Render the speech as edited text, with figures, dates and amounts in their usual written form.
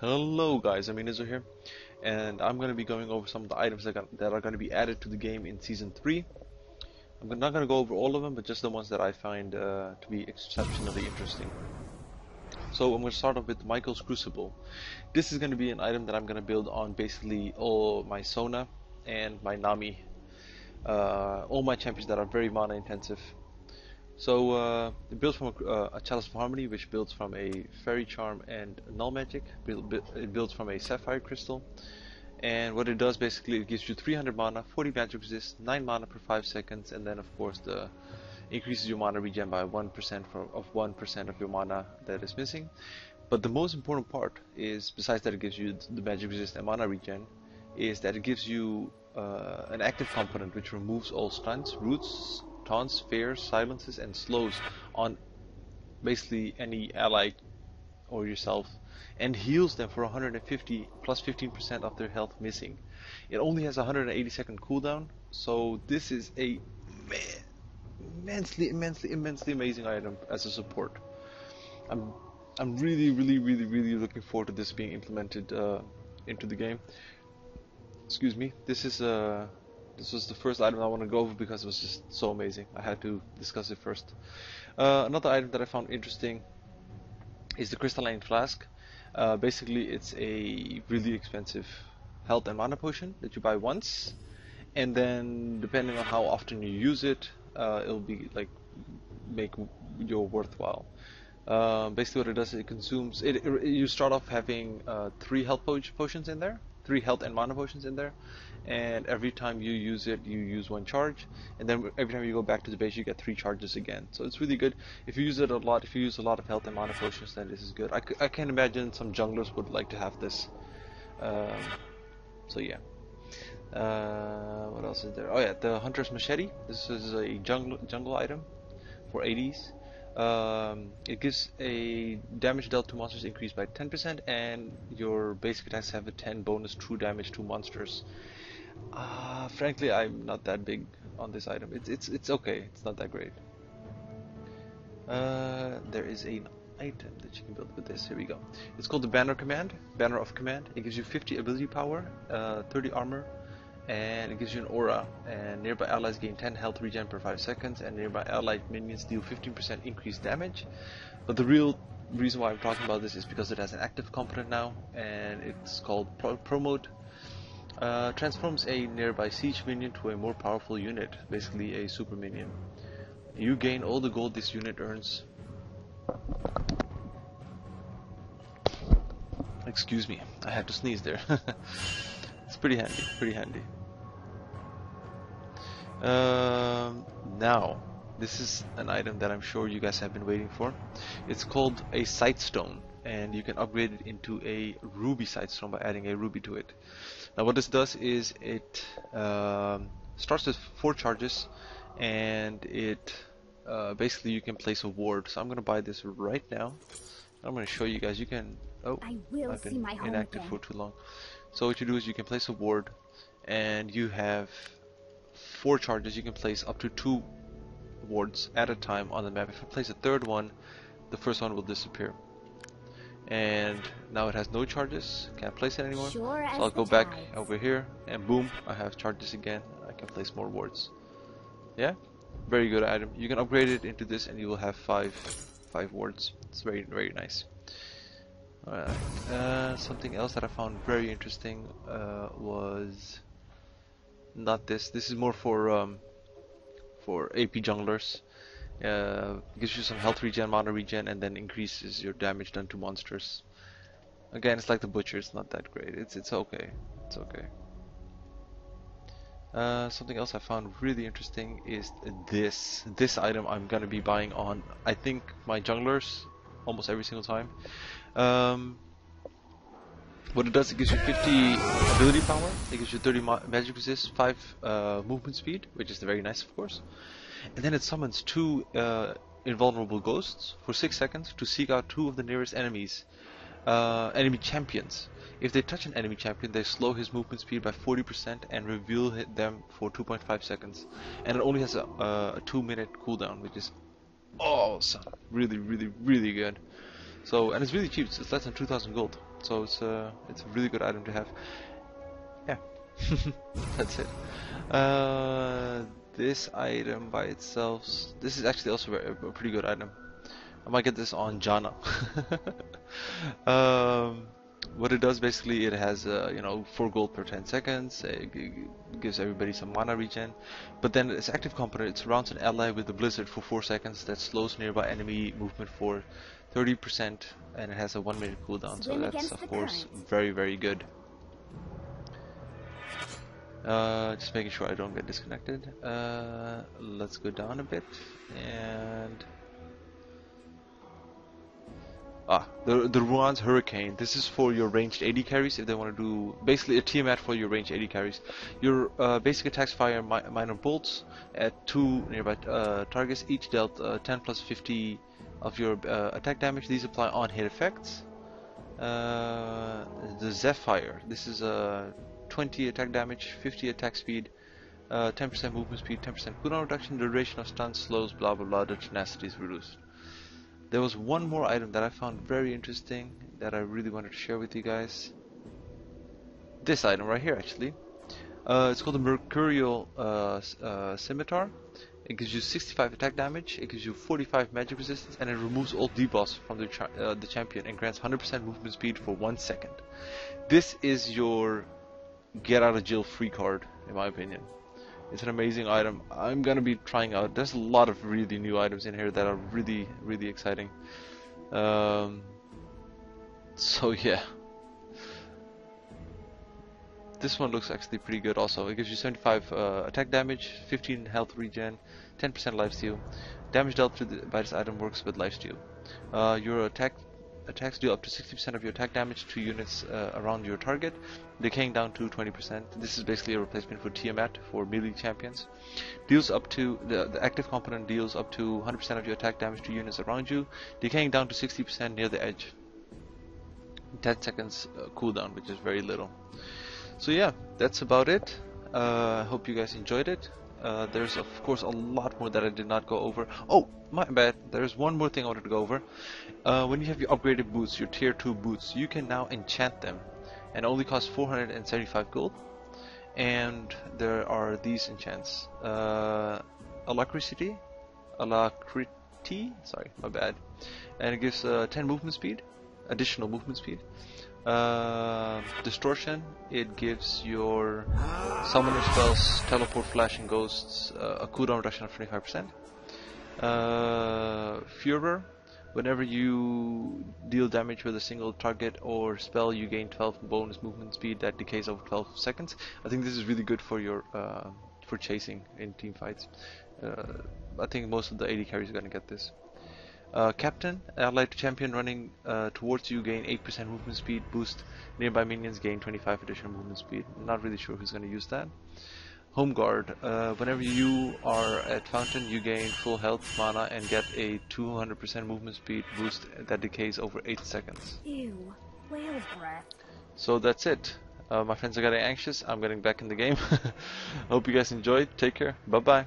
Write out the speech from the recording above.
Hello guys, aminizle here, and I'm going to be going over some of the items that are going to be added to the game in Season 3. I'm not going to go over all of them, but just the ones that I find to be exceptionally interesting. So I'm going to start off with Michael's Crucible. This is going to be an item that I'm going to build on basically all my Sona and my Nami, all my champions that are very mana intensive. So it builds from a Chalice of Harmony, which builds from a Fairy Charm and Null Magic. It builds from a Sapphire Crystal, and what it does basically, it gives you 300 mana, 40 magic resist, 9 mana per 5 seconds, and then of course the increases your mana regen by 1% of 1% of your mana that is missing. But the most important part is, besides that it gives you the magic resist and mana regen, is that it gives you an active component which removes all stuns, roots, taunts, fears, silences, and slows on basically any ally or yourself, and heals them for 150 plus 15% of their health missing. It only has a 180-second cooldown, so this is a immensely amazing item as a support. I'm really looking forward to this being implemented into the game. Excuse me. This was the first item I want to go over because it was just so amazing. I had to discuss it first. Another item that I found interesting is the Crystalline Flask. Basically, it's a really expensive health and mana potion that you buy once, and then depending on how often you use it, it'll be like make your worthwhile. Basically, what it does is it consumes. You start off having 3 health potions in there. 3 health and mana potions in there, and every time you use it, you use 1 charge, and then every time you go back to the base, you get 3 charges again. So it's really good. If you use it a lot, if you use a lot of health and mana potions, then this is good. I can imagine some junglers would like to have this. So yeah. What else is there? Oh yeah, the Hunter's Machete. This is a jungle item for ADs. It gives a damage dealt to monsters increased by 10%, and your basic attacks have a 10 bonus true damage to monsters. Frankly, I'm not that big on this item. It's okay. It's not that great. There is an item that you can build with this. Here we go. It's called the Banner of Command. It gives you 50 ability power, 30 armor, and it gives you an aura, and nearby allies gain 10 health regen per 5 seconds, and nearby allied minions deal 15% increased damage. But the real reason why I'm talking about this is because it has an active component now, and it's called Promote. Transforms a nearby siege minion to a more powerful unit, basically a super minion. You gain all the gold this unit earns. Excuse me, I had to sneeze there. It's pretty handy. Now, this is an item that I'm sure you guys have been waiting for. It's called a Sightstone, and you can upgrade it into a ruby Sightstone by adding a ruby to it. Now what this does is it starts with 4 charges, and it basically you can place a ward. So I'm gonna buy this right now. I'm gonna show you guys. You can. Oh, I've been inactive for too long. So what you do is you can place a ward, and you have 4 charges. You can place up to 2 wards at a time on the map. If I place a 3rd one, the first one will disappear. And now it has no charges. Can't place it anymore. So I'll go back over here, and boom, I have charges again. I can place more wards. Yeah, very good item. You can upgrade it into this, and you will have 5 wards. It's very nice. Alright, something else that I found very interesting was not this. This is more for AP junglers. Gives you some health regen, mana regen, and then increases your damage done to monsters. Again, it's like the butcher. It's not that great. It's okay. It's okay. Something else I found really interesting is this item. I'm gonna be buying on, I think, my junglers almost every single time. What it does, it gives you 50 ability power, it gives you 30 magic resist, 5 movement speed, which is very nice of course, and then it summons 2 invulnerable ghosts for 6 seconds to seek out 2 of the nearest enemy champions. If they touch an enemy champion, they slow his movement speed by 40% and reveal them for 2.5 seconds, and it only has a 2-minute cooldown, which is awesome. Really good. So, and it's really cheap. It's less than 2,000 gold. So it's a really good item to have. Yeah, that's it. Uh, this item by itself, this is actually also a pretty good item. I might get this on Jana. um, what it does basically, it has 4 gold per 10 seconds. It gives everybody some mana regen, but then its active component, it surrounds an ally with a blizzard for 4 seconds that slows nearby enemy movement for 30%, and it has a 1-minute cooldown. So that's of course very, very good. Just making sure I don't get disconnected. Let's go down a bit and the Ruan's Hurricane. This is for your ranged AD carries if they want to do basically a Tiamat for your ranged AD carries. Your basic attacks fire minor bolts at 2 nearby targets, each dealt 10 plus 50 of your attack damage. These apply on hit effects. The Zephyr. This is 20 attack damage, 50 attack speed, 10% movement speed, 10% cooldown reduction, duration of stun, slows, blah blah blah, the tenacity is reduced. There was one more item that I found very interesting that I really wanted to share with you guys. This item right here actually. It's called the Mercurial Scimitar. It gives you 65 attack damage, it gives you 45 magic resistance, and it removes all debuffs from the champion and grants 100% movement speed for 1 second. This is your get out of jail free card, in my opinion. It's an amazing item. I'm gonna be trying out. There's a lot of really new items in here that are really, really exciting. So yeah, this one looks actually pretty good. Also, it gives you 75 attack damage, 15 health regen, 10% lifesteal. Damage dealt by this item works with lifesteal. Your attacks deal up to 60% of your attack damage to units around your target, decaying down to 20%. This is basically a replacement for Tiamat for melee champions. Deals up to the active component deals up to 100% of your attack damage to units around you, decaying down to 60% near the edge. 10 seconds cooldown, which is very little. So yeah, that's about it. I hope you guys enjoyed it. There's of course a lot more that I did not go over. Oh, my bad. There's one more thing I wanted to go over. When you have your upgraded boots, your tier 2 boots, you can now enchant them and only cost 475 gold. And there are these enchants. Alacrity, sorry, my bad. And it gives 10 movement speed, additional movement speed. Distortion, it gives your summoner spells, teleport, flash, and ghosts a cooldown reduction of 25%. Furor, whenever you deal damage with a single target or spell, you gain 12 bonus movement speed that decays over 12 seconds. I think this is really good for your for chasing in team fights. I think most of the AD carries are gonna get this. Captain, allied champion running towards you gain 8% movement speed boost. Nearby minions gain 25 additional movement speed. Not really sure who's going to use that. Home guard, whenever you are at fountain, you gain full health, mana, and get a 200% movement speed boost that decays over 8 seconds. Ew, whale breath. So that's it. My friends are getting anxious. I'm getting back in the game. Hope you guys enjoyed. Take care. Bye bye.